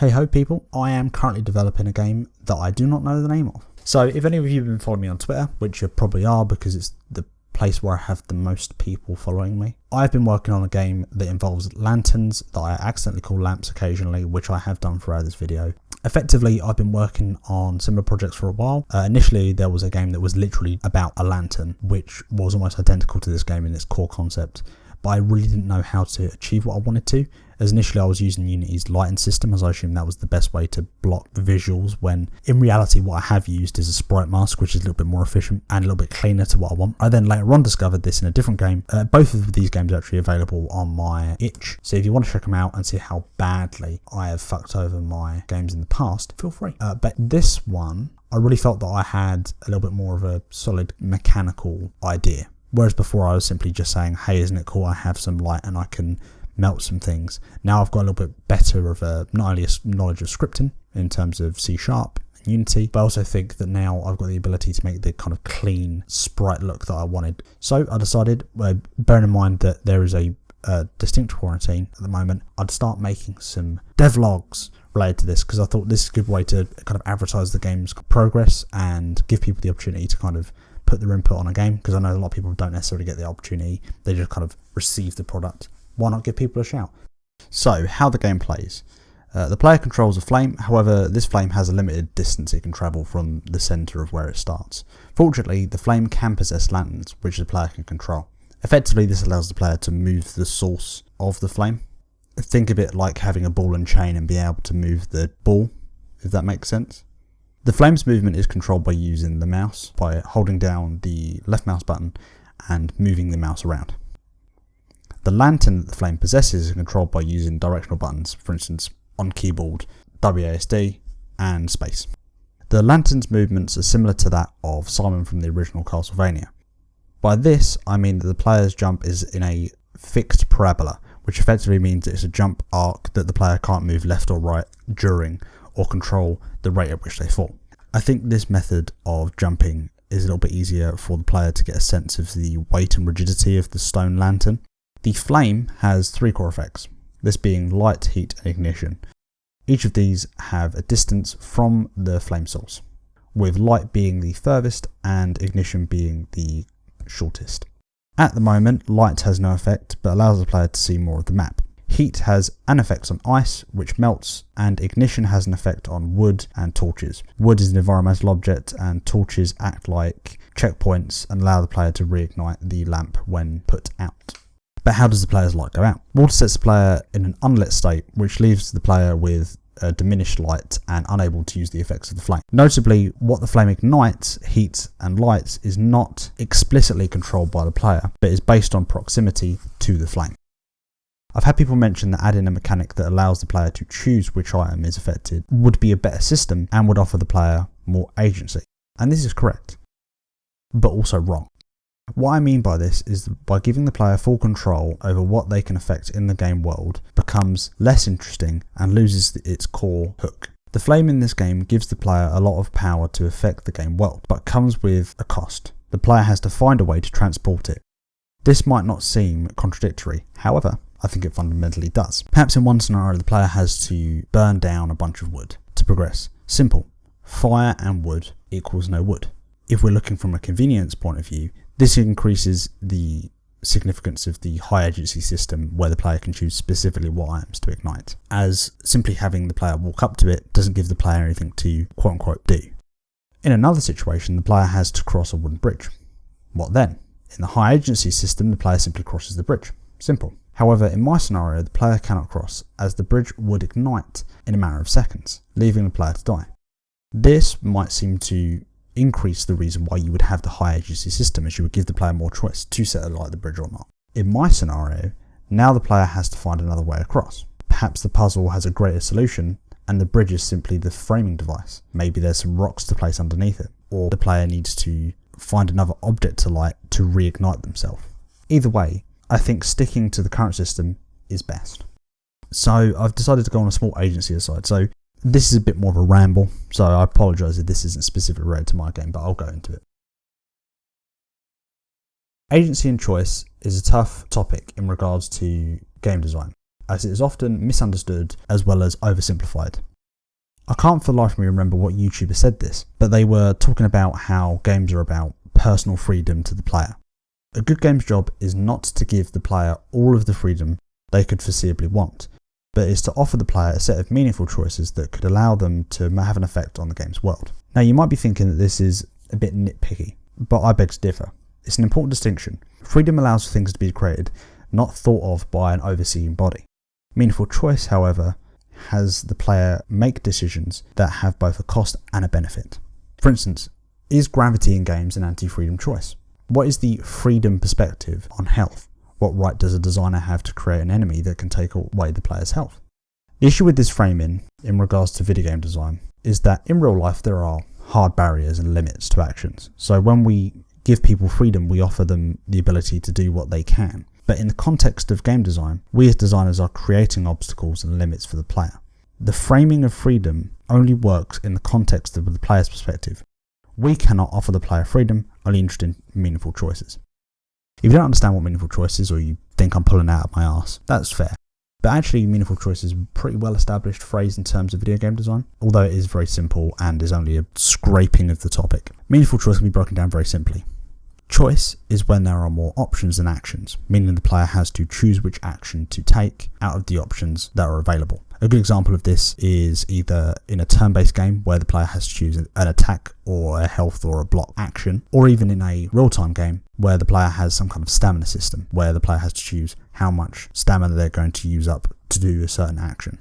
Hey ho people, I am currently developing a game that I do not know the name of. So if any of you have been following me on Twitter, which you probably are because it's the place where I have the most people following me, I've been working on a game that involves lanterns that I accidentally call lamps occasionally, which I have done throughout this video. Effectively, I've been working on similar projects for a while. Initially, there was a game that was literally about a lantern, which was almost identical to this game in its core concept, but I really didn't know how to achieve what I wanted to, as initially I was using Unity's lighting system, as I assumed that was the best way to block visuals, when in reality what I have used is a sprite mask, which is a little bit more efficient and a little bit cleaner to what I want. I then later on discovered this in a different game. Both of these games are actually available on my itch, so if you want to check them out and see how badly I have fucked over my games in the past, feel free. But this one, I really felt that I had a little bit more of a solid mechanical idea. Whereas before I was simply just saying, hey, isn't it cool I have some light and I can melt some things. Now I've got a little bit better of a, not only a knowledge of scripting in terms of C# and Unity, but I also think that now I've got the ability to make the kind of clean sprite look that I wanted. So I decided, bearing in mind that there is a distinct quarantine at the moment, I'd start making some devlogs related to this, because I thought this is a good way to kind of advertise the game's progress and give people the opportunity to kind of put their input on a game, because I know a lot of people don't necessarily get the opportunity, they just kind of receive the product. Why not give people a shout? So, how the game plays. The player controls a flame, however this flame has a limited distance it can travel from the centre of where it starts. Fortunately, the flame can possess lanterns, which the player can control. Effectively, this allows the player to move the source of the flame. Think of it like having a ball and chain and being able to move the ball, if that makes sense. The flame's movement is controlled by using the mouse, by holding down the left mouse button and moving the mouse around. The lantern that the flame possesses is controlled by using directional buttons, for instance on keyboard, WASD and space. The lantern's movements are similar to that of Simon from the original Castlevania. By this I mean that the player's jump is in a fixed parabola, which effectively means it's a jump arc that the player can't move left or right during or control the rate at which they fall. I think this method of jumping is a little bit easier for the player to get a sense of the weight and rigidity of the stone lantern. The flame has three core effects, this being light, heat and ignition. Each of these have a distance from the flame source, with light being the furthest and ignition being the shortest. At the moment, light has no effect but allows the player to see more of the map. Heat has an effect on ice, which melts, and ignition has an effect on wood and torches. Wood is an environmental object and torches act like checkpoints and allow the player to reignite the lamp when put out. But how does the player's light go out? Water sets the player in an unlit state, which leaves the player with a diminished light and unable to use the effects of the flame. Notably, what the flame ignites, heats and lights is not explicitly controlled by the player, but is based on proximity to the flame. I've had people mention that adding a mechanic that allows the player to choose which item is affected would be a better system and would offer the player more agency. And this is correct, but also wrong. What I mean by this is that by giving the player full control over what they can affect in the game world becomes less interesting and loses its core hook. The flame in this game gives the player a lot of power to affect the game world, but comes with a cost. The player has to find a way to transport it. This might not seem contradictory, however, I think it fundamentally does. Perhaps in one scenario the player has to burn down a bunch of wood to progress. Simple. Fire and wood equals no wood. If we're looking from a convenience point of view, this increases the significance of the high agency system where the player can choose specifically what items to ignite, as simply having the player walk up to it doesn't give the player anything to quote unquote do. In another situation, the player has to cross a wooden bridge. What then? In the high agency system, the player simply crosses the bridge. Simple. However, in my scenario, the player cannot cross, as the bridge would ignite in a matter of seconds, leaving the player to die. This might seem to increase the reason why you would have the high agency system, as you would give the player more choice to set alight the bridge or not. In my scenario, now the player has to find another way across. Perhaps the puzzle has a greater solution and the bridge is simply the framing device. Maybe there's some rocks to place underneath it, or the player needs to find another object to light to reignite themselves. Either way, I think sticking to the current system is best. So I've decided to go on a small agency aside. So this is a bit more of a ramble, so I apologise if this isn't specifically related to my game, but I'll go into it. Agency and choice is a tough topic in regards to game design, as it is often misunderstood as well as oversimplified. I can't for the life of me remember what YouTuber said this, but they were talking about how games are about personal freedom to the player. A good game's job is not to give the player all of the freedom they could foreseeably want, but is to offer the player a set of meaningful choices that could allow them to have an effect on the game's world. Now you might be thinking that this is a bit nitpicky, but I beg to differ. It's an important distinction. Freedom allows for things to be created, not thought of by an overseeing body. Meaningful choice, however, has the player make decisions that have both a cost and a benefit. For instance, is gravity in games an anti-freedom choice? What is the freedom perspective on health? What right does a designer have to create an enemy that can take away the player's health? The issue with this framing in regards to video game design is that in real life there are hard barriers and limits to actions. So when we give people freedom, we offer them the ability to do what they can. But in the context of game design, we as designers are creating obstacles and limits for the player. The framing of freedom only works in the context of the player's perspective. We cannot offer the player freedom, only interested in meaningful choices. If you don't understand what meaningful choice is, or you think I'm pulling out of my arse, that's fair. But actually, meaningful choice is a pretty well established phrase in terms of video game design, although it is very simple and is only a scraping of the topic. Meaningful choice can be broken down very simply. Choice is when there are more options than actions, meaning the player has to choose which action to take out of the options that are available. A good example of this is either in a turn-based game where the player has to choose an attack or a health or a block action, or even in a real-time game where the player has some kind of stamina system where the player has to choose how much stamina they're going to use up to do a certain action.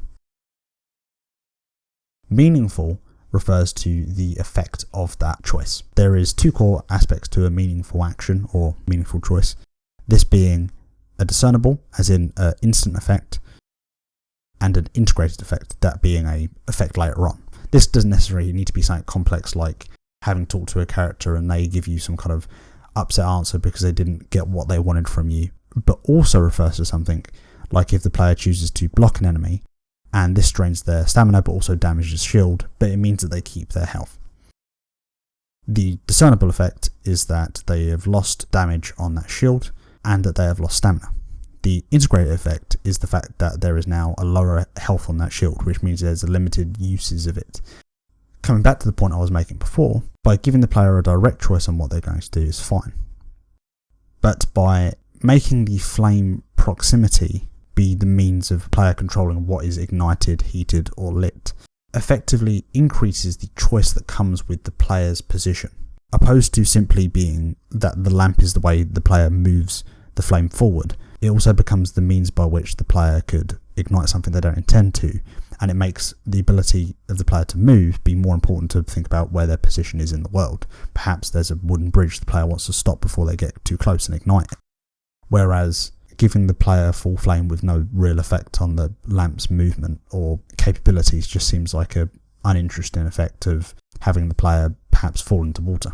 Meaningful refers to the effect of that choice. There is two core aspects to a meaningful action or meaningful choice, this being a discernible, as in an instant effect, and an integrated effect, that being a effect later on. This doesn't necessarily need to be something complex like having talked to a character and they give you some kind of upset answer because they didn't get what they wanted from you, but also refers to something like if the player chooses to block an enemy and this drains their stamina but also damages shield, but it means that they keep their health. The discernible effect is that they have lost damage on that shield and that they have lost stamina. The integrated effect is the fact that there is now a lower health on that shield, which means there's limited uses of it. Coming back to the point I was making before, by giving the player a direct choice on what they're going to do is fine. But by making the flame proximity be the means of player controlling what is ignited, heated or lit, effectively increases the choice that comes with the player's position, opposed to simply being that the lamp is the way the player moves the flame forward. It also becomes the means by which the player could ignite something they don't intend to, and it makes the ability of the player to move be more important to think about where their position is in the world. Perhaps there's a wooden bridge the player wants to stop before they get too close and ignite it. Whereas giving the player full flame with no real effect on the lamp's movement or capabilities just seems like an uninteresting effect of having the player perhaps fall into water.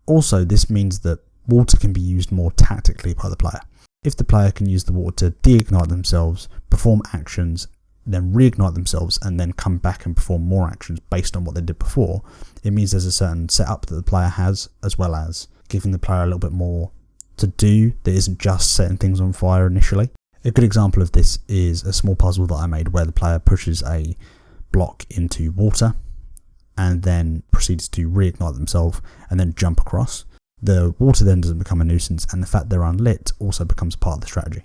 Also, this means that water can be used more tactically by the player. If the player can use the water to de-ignite themselves, perform actions, then reignite themselves and then come back and perform more actions based on what they did before, it means there's a certain setup that the player has, as well as giving the player a little bit more to do that isn't just setting things on fire initially. A good example of this is a small puzzle that I made where the player pushes a block into water and then proceeds to reignite themselves and then jump across. The water then doesn't become a nuisance, and the fact they're unlit also becomes part of the strategy.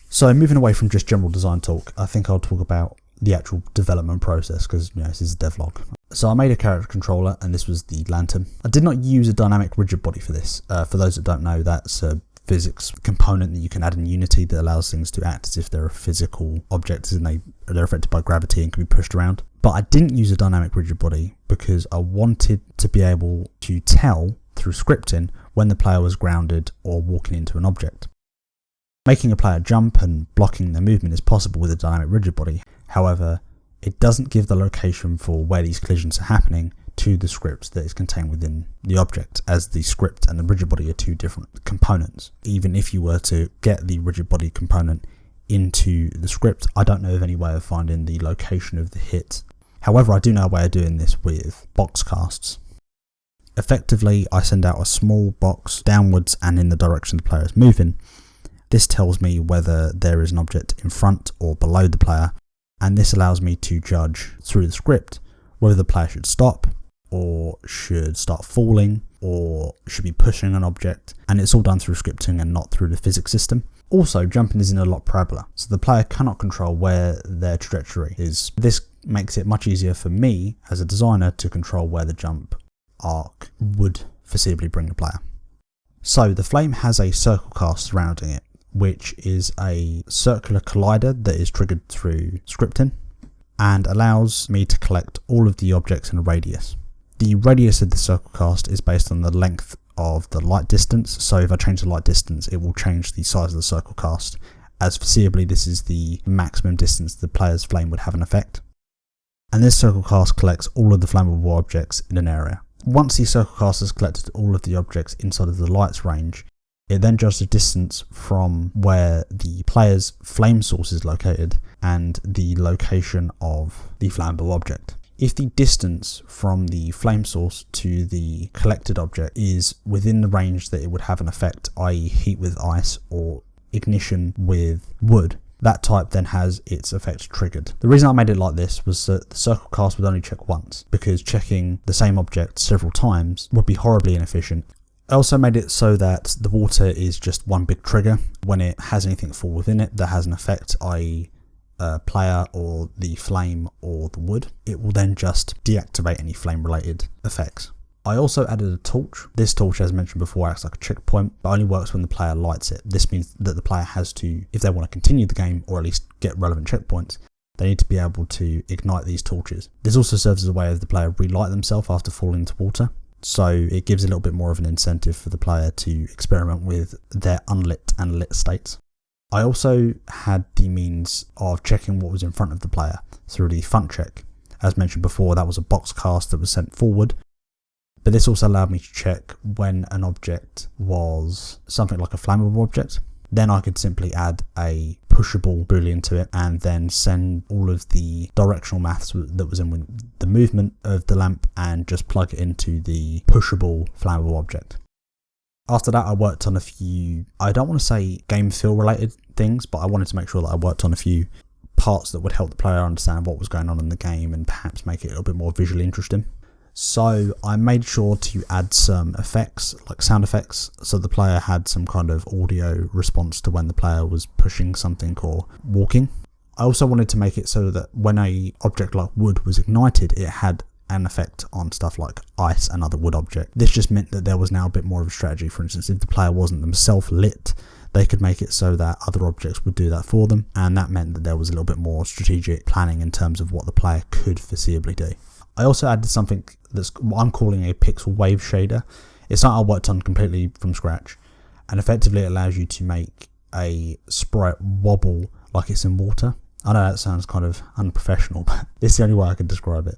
So moving away from just general design talk, I think I'll talk about the actual development process because this is a devlog. So I made a character controller and this was the lantern. I did not use a dynamic rigid body for this. For those that don't know, that's a physics component that you can add in Unity that allows things to act as if they're physical objects and they're affected by gravity and can be pushed around. But I didn't use a dynamic rigid body because I wanted to be able to tell through scripting when the player was grounded or walking into an object. Making a player jump and blocking their movement is possible with a dynamic rigid body. However, it doesn't give the location for where these collisions are happening to the script that is contained within the object, as the script and the rigid body are two different components. Even if you were to get the rigid body component into the script, I don't know of any way of finding the location of the hit. However, I do know a way of doing this with box casts. Effectively, I send out a small box downwards and in the direction the player is moving. This tells me whether there is an object in front or below the player, and this allows me to judge through the script whether the player should stop or should start falling or should be pushing an object, and it's all done through scripting and not through the physics system. Also, jumping is in a lot parabola, so the player cannot control where their trajectory is. This makes it much easier for me as a designer to control where the jump arc would foreseeably bring the player. So the flame has a circle cast surrounding it, which is a circular collider that is triggered through scripting and allows me to collect all of the objects in a radius. The radius of the circle cast is based on the length of the light distance, so if I change the light distance it will change the size of the circle cast, as foreseeably this is the maximum distance the player's flame would have an effect. And this circle cast collects all of the flammable objects in an area. Once the circle cast has collected all of the objects inside of the light's range, it then judges the distance from where the player's flame source is located and the location of the flammable object. If the distance from the flame source to the collected object is within the range that it would have an effect, i.e. heat with ice or ignition with wood, that type then has its effect triggered. The reason I made it like this was that the circle cast would only check once, because checking the same object several times would be horribly inefficient. I also made it so that the water is just one big trigger. When it has anything fall within it that has an effect, i.e. player or the flame or the wood, it will then just deactivate any flame related effects. I also added a torch. This torch, as mentioned before, acts like a checkpoint, but only works when the player lights it. This means that the player has to, if they want to continue the game or at least get relevant checkpoints, they need to be able to ignite these torches. This also serves as a way of the player relight themselves after falling into water, so it gives a little bit more of an incentive for the player to experiment with their unlit and lit states. I also had the means of checking what was in front of the player through the front check. As mentioned before, that was a box cast that was sent forward, but this also allowed me to check when an object was something like a flammable object. Then I could simply add a pushable boolean to it and then send all of the directional maths that was in the movement of the lamp and just plug it into the pushable flammable object. After that, I worked on a few, I don't want to say game feel related things, but I wanted to make sure that I worked on a few parts that would help the player understand what was going on in the game and perhaps make it a little bit more visually interesting. So I made sure to add some effects, like sound effects, so the player had some kind of audio response to when the player was pushing something or walking. I also wanted to make it so that when a object like wood was ignited, it had an effect on stuff like ice and other wood objects. This just meant that there was now a bit more of a strategy. For instance, if the player wasn't themselves lit, they could make it so that other objects would do that for them, and that meant that there was a little bit more strategic planning in terms of what the player could foreseeably do. I also added something that's what I'm calling a pixel wave shader. It's something I worked on completely from scratch, and effectively it allows you to make a sprite wobble like it's in water. I know that sounds kind of unprofessional, but it's the only way I can describe it.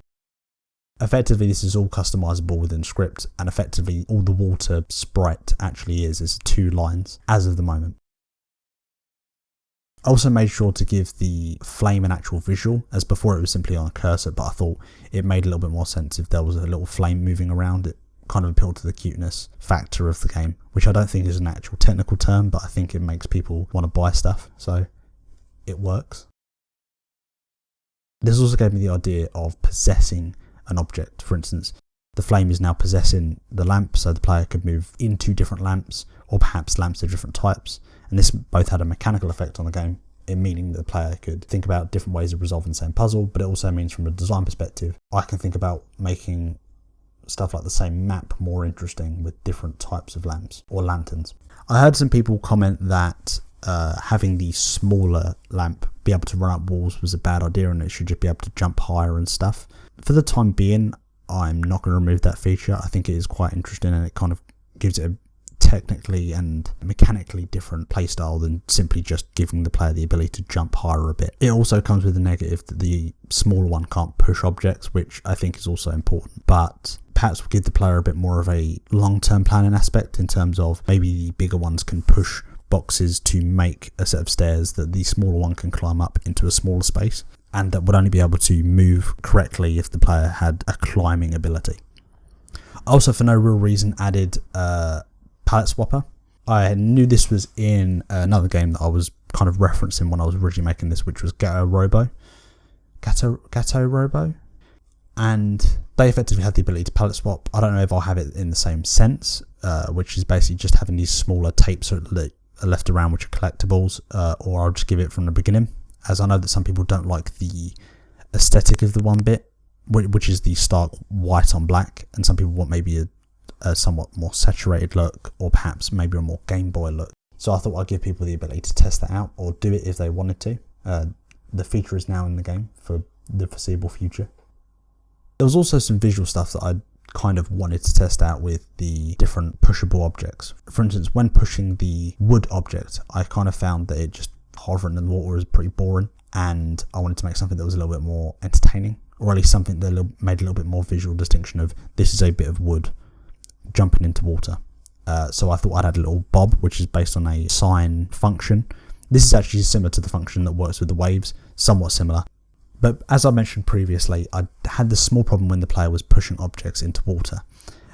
Effectively, this is all customizable within script, and effectively all the water sprite actually is 2 lines as of the moment. I also made sure to give the flame an actual visual, as before it was simply on a cursor, but I thought it made a little bit more sense if there was a little flame moving around. It kind of appealed to the cuteness factor of the game, which I don't think is an actual technical term, but I think it makes people want to buy stuff, so it works. This also gave me the idea of possessing an object. For instance, the flame is now possessing the lamp, so the player could move into different lamps, or perhaps lamps of different types, and this both had a mechanical effect on the game, in meaning that the player could think about different ways of resolving the same puzzle, but it also means from a design perspective, I can think about making stuff like the same map more interesting with different types of lamps or lanterns. I heard some people comment that having the smaller lamp be able to run up walls was a bad idea and it should just be able to jump higher and stuff. For the time being, I'm not going to remove that feature. I think it is quite interesting and it kind of gives it a technically and mechanically different playstyle than simply just giving the player the ability to jump higher a bit. It also comes with the negative that the smaller one can't push objects, which I think is also important, but perhaps will give the player a bit more of a long-term planning aspect in terms of maybe the bigger ones can push boxes to make a set of stairs that the smaller one can climb up into a smaller space, and that would only be able to move correctly if the player had a climbing ability. I also, for no real reason, added palette swapper. I knew this was in another game that I was kind of referencing when I was originally making this, which was Ghetto Robo. Gato Robo, and they effectively have the ability to palette swap. I don't know if I'll have it in the same sense, which is basically just having these smaller tapes that are left around which are collectibles, or I'll just give it from the beginning, as I know that some people don't like the aesthetic of the 1-bit, which is the stark white on black, and some people want maybe a somewhat more saturated look, or perhaps maybe a more Game Boy look. So I thought I'd give people the ability to test that out, or do it if they wanted to. The feature is now in the game for the foreseeable future. There was also some visual stuff that I kind of wanted to test out with the different pushable objects. For instance, when pushing the wood object, I kind of found that it just hovering in the water was pretty boring, and I wanted to make something that was a little bit more entertaining, or at least something that made a little bit more visual distinction of this is a bit of wood jumping into water. So I thought I'd add a little bob, which is based on a sine function. This is actually similar to the function that works with the waves, somewhat similar. But as I mentioned previously, I had this small problem when the player was pushing objects into water.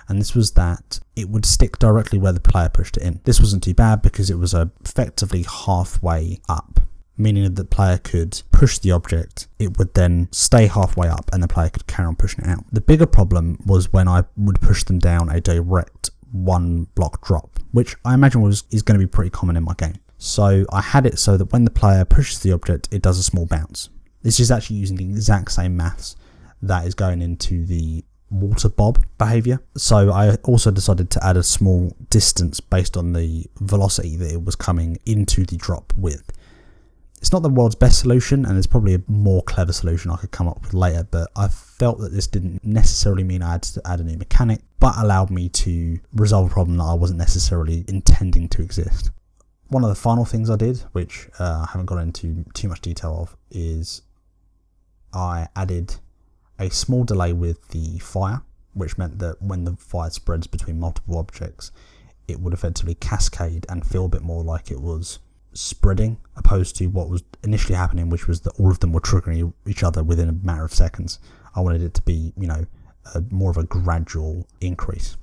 And this was that it would stick directly where the player pushed it in. This wasn't too bad because it was effectively halfway up, meaning that the player could push the object, it would then stay halfway up and the player could carry on pushing it out. The bigger problem was when I would push them down a direct 1-block drop, which I imagine is going to be pretty common in my game. So I had it so that when the player pushes the object, it does a small bounce. This is actually using the exact same maths that is going into the water bob behavior. So I also decided to add a small distance based on the velocity that it was coming into the drop with. It's not the world's best solution, and there's probably a more clever solution I could come up with later, but I felt that this didn't necessarily mean I had to add a new mechanic, but allowed me to resolve a problem that I wasn't necessarily intending to exist. One of the final things I did, which I haven't got into too much detail of, is I added a small delay with the fire, which meant that when the fire spreads between multiple objects, it would effectively cascade and feel a bit more like it was spreading, opposed to what was initially happening, which was that all of them were triggering each other within a matter of seconds. I wanted it to be, more of a gradual increase.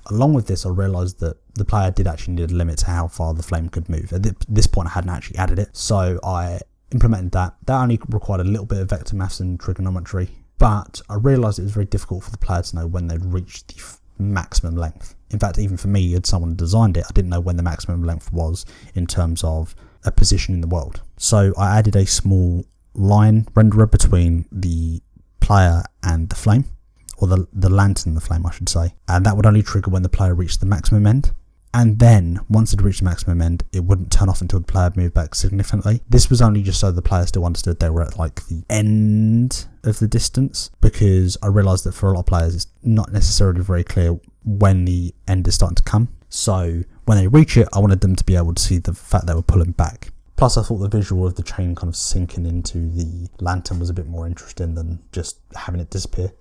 Along with this, I realised that the player did actually need a limit to how far the flame could move. At this point, I hadn't actually added it, so I implemented that. That only required a little bit of vector maths and trigonometry, but I realised it was very difficult for the player to know when they'd reached the maximum length. In fact, even for me, as someone designed it, I didn't know when the maximum length was in terms of a position in the world. So I added a small line renderer between the player and the flame, or the lantern and the flame, I should say, and that would only trigger when the player reached the maximum end. And then, once it reached the maximum end, it wouldn't turn off until the player moved back significantly. This was only just so the player still understood they were at the end of the distance, because I realised that for a lot of players it's not necessarily very clear when the end is starting to come. So when they reach it, I wanted them to be able to see the fact they were pulling back. Plus I thought the visual of the chain kind of sinking into the lantern was a bit more interesting than just having it disappear.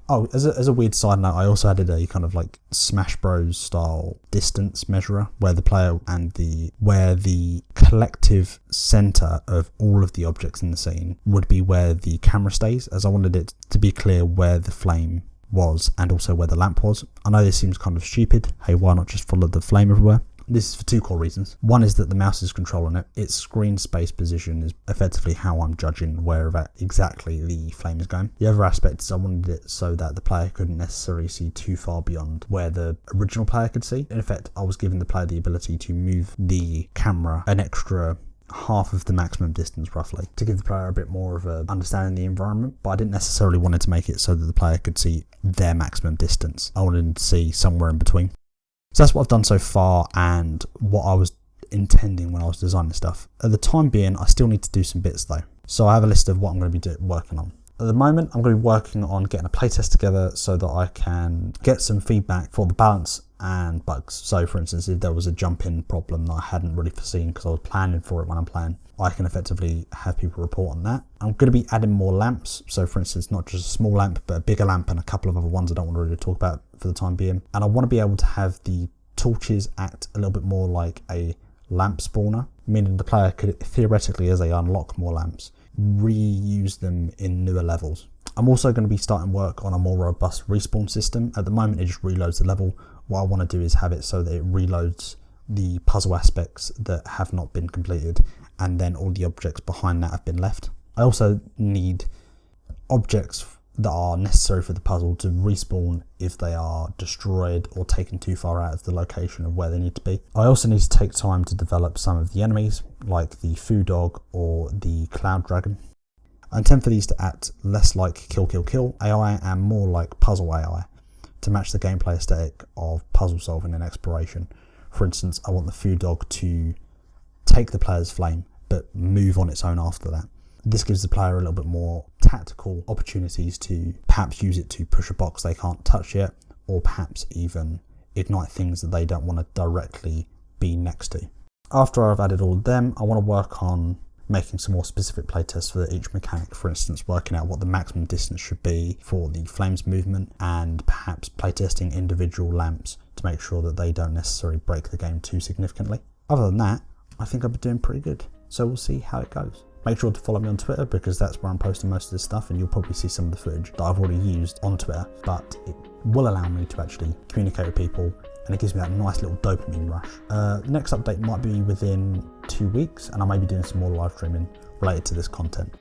Oh, as a weird side note, I also added a kind of Smash Bros style distance measurer where the player and where the collective center of all of the objects in the scene would be where the camera stays, as I wanted it to be clear where the flame was and also where the lamp was. I know this seems kind of stupid. Hey, why not just follow the flame everywhere? This is for two core reasons. One is that the mouse is controlling it. Its screen space position is effectively how I'm judging where exactly the flame is going. The other aspect is I wanted it so that the player couldn't necessarily see too far beyond where the original player could see. In effect, I was giving the player the ability to move the camera an extra half of the maximum distance roughly to give the player a bit more of a understanding of the environment, but I didn't necessarily want it to make it so that the player could see their maximum distance. I wanted them to see somewhere in between. So that's what I've done so far and what I was intending when I was designing stuff. At the time being, I still need to do some bits though. So I have a list of what I'm going to be working on. At the moment, I'm going to be working on getting a playtest together so that I can get some feedback for the balance and bugs. So for instance, if there was a jump-in problem that I hadn't really foreseen because I was planning for it when I'm playing, I can effectively have people report on that. I'm going to be adding more lamps. So for instance, not just a small lamp, but a bigger lamp and a couple of other ones I don't want to really talk about for the time being. And I want to be able to have the torches act a little bit more like a lamp spawner, meaning the player could theoretically, as they unlock more lamps, reuse them in newer levels. I'm also going to be starting work on a more robust respawn system. At the moment, it just reloads the level. What I want to do is have it so that it reloads the puzzle aspects that have not been completed, and then all the objects behind that have been left. I also need objects that are necessary for the puzzle to respawn if they are destroyed or taken too far out of the location of where they need to be. I also need to take time to develop some of the enemies, like the food dog or the cloud dragon. I intend for these to act less like kill kill kill AI and more like puzzle AI to match the gameplay aesthetic of puzzle solving and exploration. For instance, I want the food dog to take the player's flame but move on its own after that. This gives the player a little bit more tactical opportunities to perhaps use it to push a box they can't touch yet, or perhaps even ignite things that they don't want to directly be next to. After I've added all of them, I want to work on making some more specific playtests for each mechanic. For instance, working out what the maximum distance should be for the flames movement, and perhaps playtesting individual lamps to make sure that they don't necessarily break the game too significantly. Other than that, I think I've been doing pretty good. So we'll see how it goes. Make sure to follow me on Twitter because that's where I'm posting most of this stuff, and you'll probably see some of the footage that I've already used on Twitter, but it will allow me to actually communicate with people and it gives me that nice little dopamine rush. The next update might be within 2 weeks, and I may be doing some more live streaming related to this content.